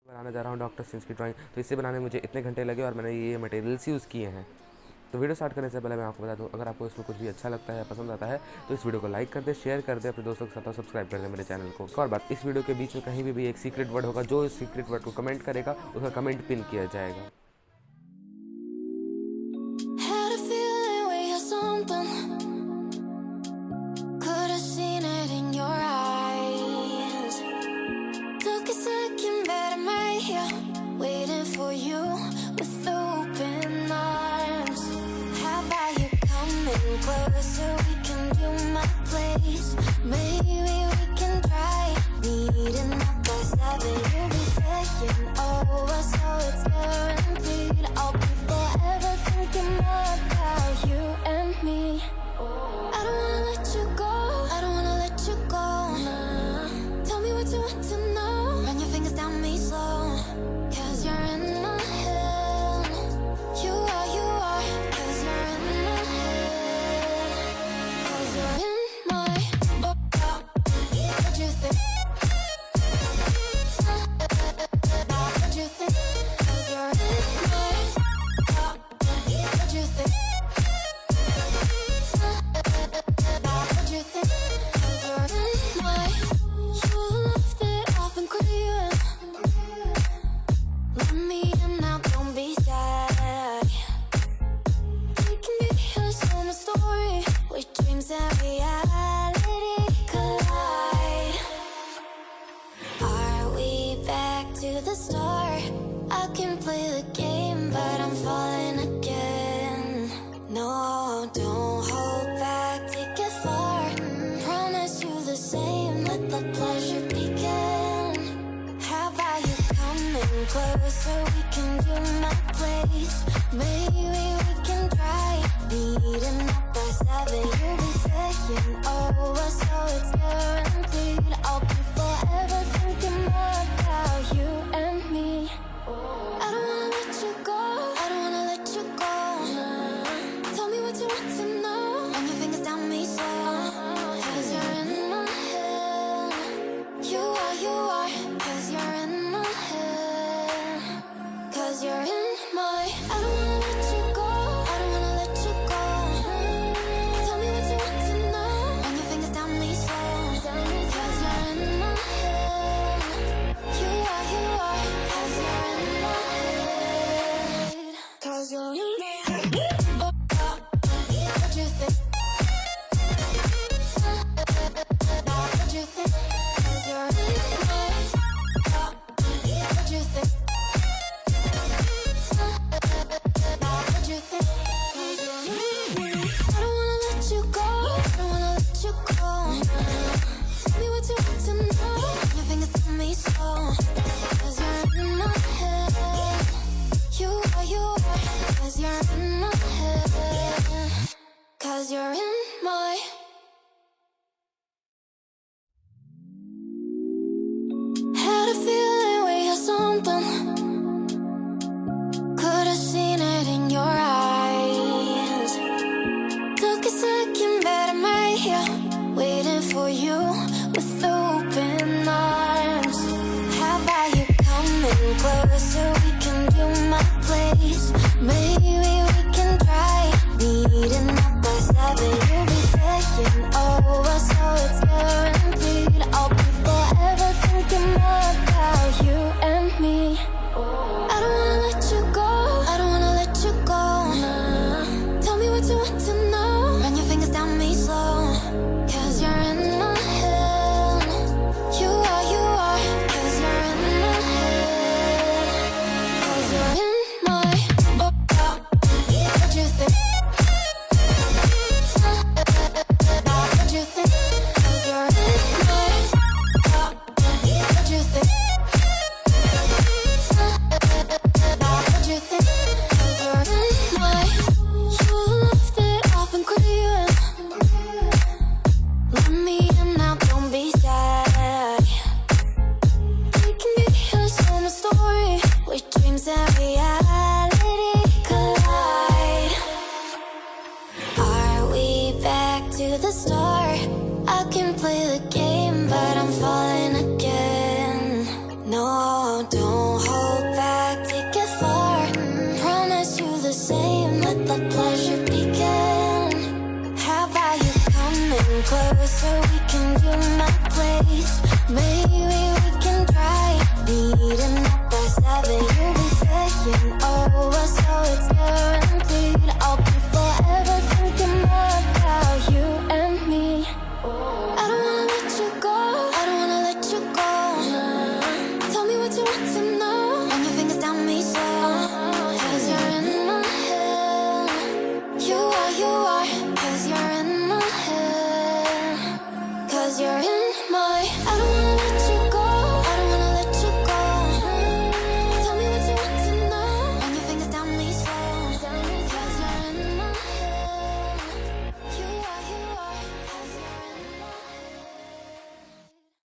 बनाने जा रहा हूँ डॉक्टर स्ट्रेंज की ड्राइंग। तो इसे बनाने में मुझे इतने घंटे लगे और मैंने ये मटेरियल्स यूज़ किए हैं। तो वीडियो स्टार्ट करने से पहले मैं आपको बता दूँ, अगर आपको इसमें कुछ भी अच्छा लगता है या पसंद आता है तो इस वीडियो को लाइक कर दे, शेयर कर दे अपने दोस्तों के साथ और सब्सक्राइब कर दे मेरे चैनल को। एक और बात, इस वीडियो के बीच में कहीं भी एक सीक्रेट वर्ड होगा, जो इस सीक्रेट वर्ड को कमेंट करेगा उसका कमेंट पिन किया जाएगा। Had a feeling we had something. Could have seen it in your eyes. Took a second, but I'm right here, waiting for you with open arms. How about you coming closer? We can do my place. Maybe we can try meeting up by 7. You'll be saying over, so it's guaranteed. I'll be forever thinking about you and me. I don't wanna let you go. I don't wanna let you go. Nah. Tell me what you want to know. Run your fingers down me slow. 'Cause you're in my head. You are. 'Cause you're in my head. 'Cause you're in my what you think? What you think? 'Cause you're in my what you think? What you think? 'Cause you're in my you left it off and crying. Let me in now, don't be shy. We can be a summer story with dreams and reality collide. Are we back to the start? I can play the game, but I'm falling again. No, don't hold back, take it far. Promise you the same, let the pleasure begin. How about you coming closer? We can do my place. Maybe we can try meeting up by 7. You'll be saying over, so it's guaranteed. I'll be forever thinking about you and me. I don't wanna let you go. I don't wanna let you go. Nah. Tell me what you want to know. Run your fingers down me slow. 'Cause you're in my head. You are. 'Cause you're in my head. 'Cause you're in my I don't wanna let you go. I don't wanna let you go. Tell me what you want to know. Run your fingers down me slow. 'Cause you're in my head. You are. 'Cause you're in my head. 'Cause you're in my what you think? What you think? 'Cause you're in my what you think? What you think? 'Cause you're in my I don't wanna let you go. I don't wanna let you go. Tell me what you want to know. Your fingers tell me so. 'Cause you're in my head. You are. 'Cause you're in my head. 'Cause you're in my had a feeling we had something. you my place. Maybe